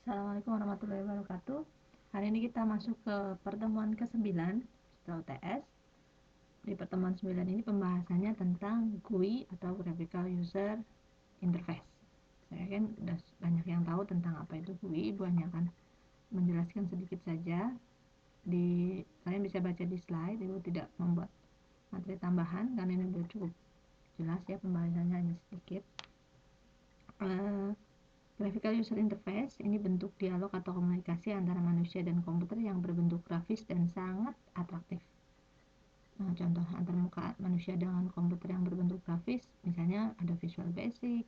Assalamualaikum warahmatullahi wabarakatuh. Hari ini kita masuk ke pertemuan ke-9 setelah UTS. Di pertemuan 9 ini pembahasannya tentang GUI atau Graphical User Interface. Saya kan sudah banyak yang tahu tentang apa itu GUI, Ibu hanya akan menjelaskan sedikit saja. Kalian bisa baca di slide, Ibu tidak membuat materi tambahan karena ini sudah cukup jelas ya, pembahasannya hanya sedikit. Graphical User Interface ini bentuk dialog atau komunikasi antara manusia dan komputer yang berbentuk grafis dan sangat atraktif. Nah, contoh antarmuka manusia dengan komputer yang berbentuk grafis, misalnya ada Visual Basic,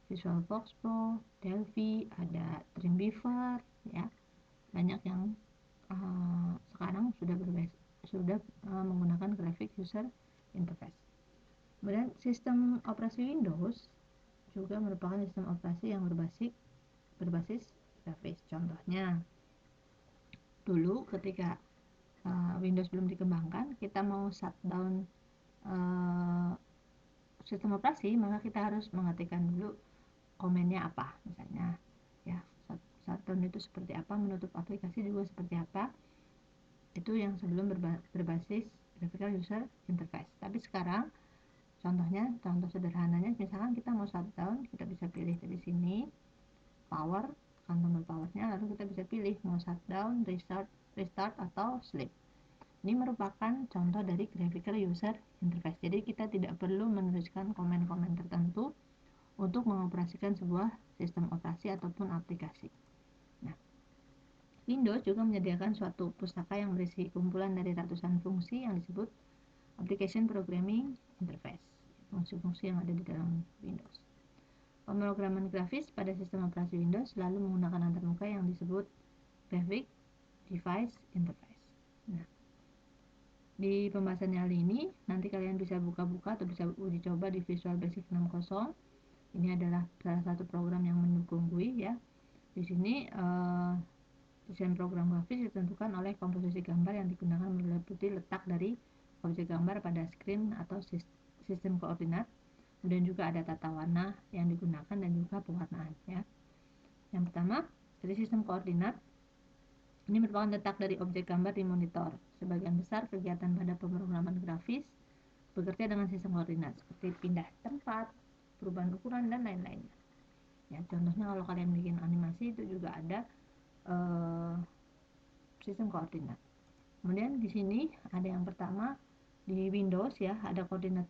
Visual Box Pro, Delphi, ada Dreamweaver, ya, banyak yang sekarang sudah menggunakan Graphic User Interface. Kemudian sistem operasi Windows juga merupakan sistem operasi yang berbasis grafis. Contohnya, dulu ketika Windows belum dikembangkan, kita mau shutdown sistem operasi, maka kita harus mengetikkan dulu komennya apa, misalnya ya, shutdown itu seperti apa, menutup aplikasi juga seperti apa. Itu yang sebelum berbasis Graphical User Interface. Tapi sekarang contoh sederhananya, misalkan kita mau shutdown, kita bisa pilih dari sini power, tekan tombol powernya, lalu kita bisa pilih mau shutdown, restart atau sleep. Ini merupakan contoh dari Graphical User Interface. Jadi kita tidak perlu menuliskan komen-komen tertentu untuk mengoperasikan sebuah sistem operasi ataupun aplikasi. Nah, Windows juga menyediakan suatu pustaka yang berisi kumpulan dari ratusan fungsi yang disebut Application Programming Interface, fungsi-fungsi yang ada di dalam Windows. Pemrograman grafis pada sistem operasi Windows selalu menggunakan antarmuka yang disebut Graphic Device Interface. Nah, di pembahasan kali ini nanti kalian bisa buka-buka atau bisa uji coba di Visual Basic 60. Ini adalah salah satu program yang mendukung GUI ya. Di sini desain program grafis ditentukan oleh komposisi gambar yang digunakan meliputi letak dari objek gambar pada screen atau sistem koordinat. Kemudian juga ada tata warna yang digunakan dan juga pewarnaan ya. Yang pertama, dari sistem koordinat, ini merupakan letak dari objek gambar di monitor. Sebagian besar kegiatan pada pemrograman grafis bekerja dengan sistem koordinat seperti pindah tempat, perubahan ukuran dan lain-lainnya. Ya, contohnya kalau kalian bikin animasi itu juga ada sistem koordinat. Kemudian di sini ada yang pertama di Windows ya, ada koordinat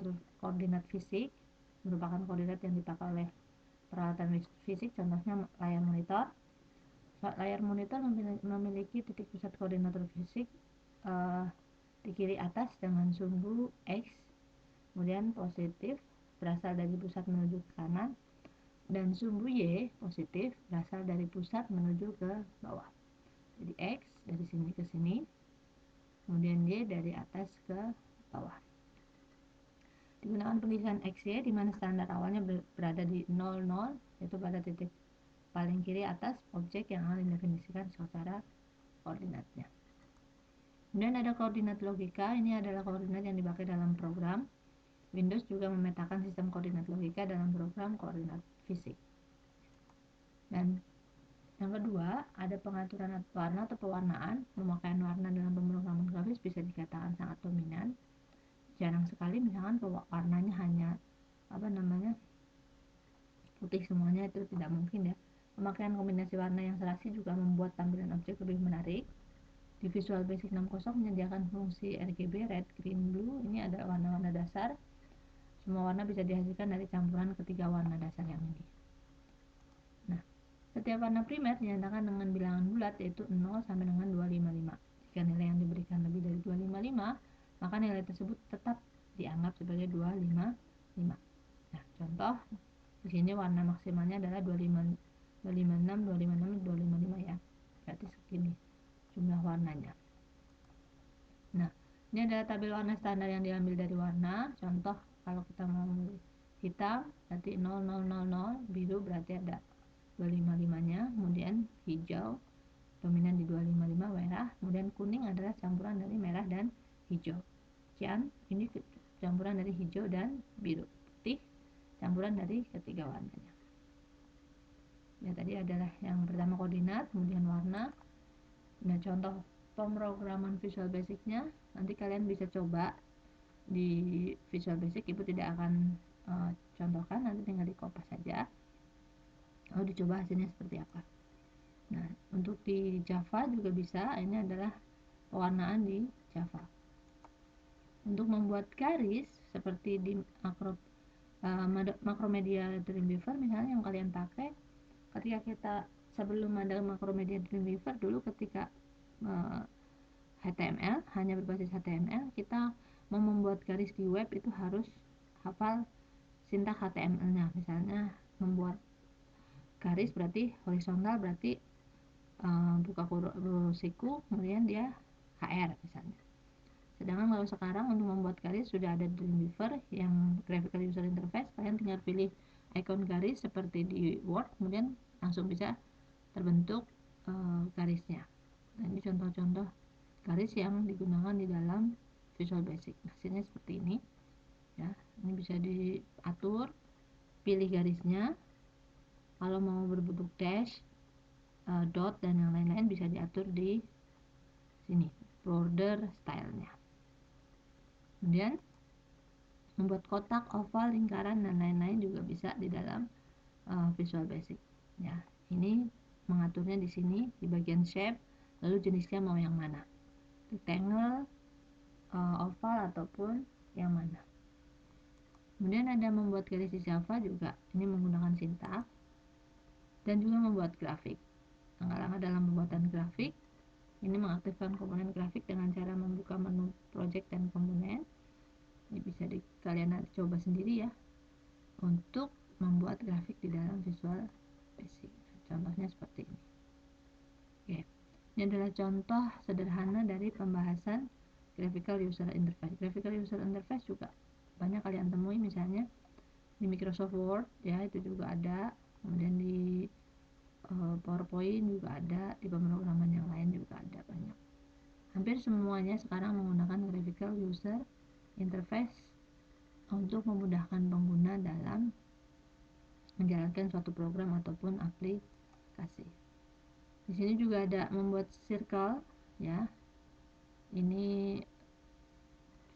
fisik, merupakan koordinat yang dipakai oleh peralatan fisik, contohnya layar monitor. Layar monitor memiliki titik pusat koordinator fisik di kiri atas dengan sumbu X, kemudian positif berasal dari pusat menuju ke kanan, dan sumbu Y positif berasal dari pusat menuju ke bawah. Jadi X dari sini ke sini, kemudian Y dari atas ke bawah. Digunakan pengisian XY di mana standar awalnya berada di 00, yaitu pada titik paling kiri atas objek yang akan didefinisikan secara koordinatnya. Kemudian ada koordinat logika, ini adalah koordinat yang dipakai dalam program. Windows juga memetakan sistem koordinat logika dalam program koordinat fisik. Dan yang kedua, ada pengaturan warna atau pewarnaan. Pemakaian warna dalam pemrograman grafis bisa dikatakan sangat dominan. Jarang sekali misalkan warnanya hanya putih semuanya, itu tidak mungkin ya. Pemakaian kombinasi warna yang serasi juga membuat tampilan objek lebih menarik. Di Visual Basic 60 menyediakan fungsi RGB, red, green, blue. Ini ada warna-warna dasar. Semua warna bisa dihasilkan dari campuran ketiga warna dasar yang ini. Nah, setiap warna primer dinyatakan dengan bilangan bulat, yaitu 0 sampai dengan 255. Jika nilai yang diberikan lebih dari 255, maka nilai tersebut tetap dianggap sebagai 256. Nah, contoh di sini warna maksimalnya adalah 256, 256, 255 ya. Berarti segini jumlah warnanya. Nah, ini adalah tabel warna standar yang diambil dari warna. Contoh kalau kita mau hitam berarti 0000, biru berarti ada 255-nya, kemudian hijau dominan di 255, merah, kemudian kuning adalah campuran dari merah dan hijau. Cyan ini campuran dari hijau dan biru. Putih campuran dari ketiga warnanya. Ya, tadi adalah yang pertama koordinat, kemudian warna. Nah, contoh pemrograman Visual Basic-nya nanti kalian bisa coba di Visual Basic. Ibu tidak akan contohkan, nanti tinggal di copy saja lalu dicoba hasilnya seperti apa. Nah, untuk di Java juga bisa. Ini adalah pewarnaan di Java. Untuk membuat garis seperti di Macromedia Dreamweaver misalnya yang kalian pakai, ketika kita sebelum ada Macromedia Dreamweaver dulu, ketika HTML hanya berbasis HTML, kita mau membuat garis di web itu harus hafal sintaks HTML-nya. Misalnya membuat garis berarti horizontal, berarti buka siku, kemudian dia HR misalnya. Sedangkan kalau sekarang untuk membuat garis sudah ada Dreamweaver yang Graphical User Interface. Kalian tinggal pilih icon garis seperti di Word, kemudian langsung bisa terbentuk garisnya. Nah, ini contoh-contoh garis yang digunakan di dalam Visual Basic. Hasilnya seperti ini ya. Ini bisa diatur, pilih garisnya. Kalau mau berbentuk dash, dot dan yang lain-lain bisa diatur di sini, border stylenya. Kemudian membuat kotak, oval, lingkaran dan lain-lain juga bisa di dalam Visual Basic ya. Ini mengaturnya di sini di bagian shape, lalu jenisnya mau yang mana, rectangle, oval ataupun yang mana. Kemudian ada membuat garis di Java juga, ini menggunakan sintaks dan juga membuat grafik. Langkah-langkah dalam pembuatan grafik, ini mengaktifkan komponen grafik dengan cara membuka menu project dan komponen. Ini bisa kalian nanti coba sendiri ya untuk membuat grafik di dalam Visual Basic. Contohnya seperti ini. Oke. Ini adalah contoh sederhana dari pembahasan Graphical User Interface. Graphical User Interface juga banyak kalian temui, misalnya di Microsoft Word ya, itu juga ada. Kemudian di PowerPoint juga ada, di pemrograman yang lain juga ada banyak. Hampir semuanya sekarang menggunakan Graphical User Interface untuk memudahkan pengguna dalam menjalankan suatu program ataupun aplikasi. Di sini juga ada membuat circle ya. Ini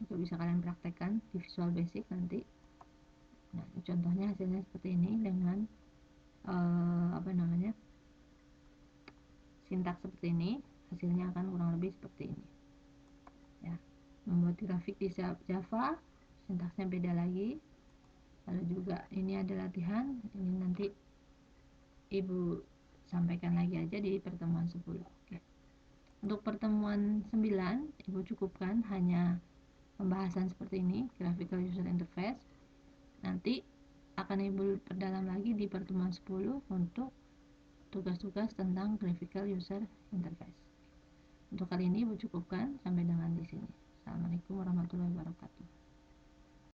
juga bisa kalian praktekkan di Visual Basic nanti. Nah, contohnya hasilnya seperti ini dengan sintaks seperti ini. Hasilnya akan kurang lebih seperti ini ya. Membuat grafik di Java, sintaksnya beda lagi. Lalu juga ini ada latihan, ini nanti ibu sampaikan lagi aja di pertemuan 10. Oke. Untuk pertemuan 9 ibu cukupkan hanya pembahasan seperti ini, Graphical User Interface. Nanti akan ibu perdalam lagi di pertemuan 10 untuk tugas-tugas tentang Graphical User Interface. Untuk kali ini ibu cukupkan sampai dengan di sini. Assalamualaikum warahmatullahi wabarakatuh.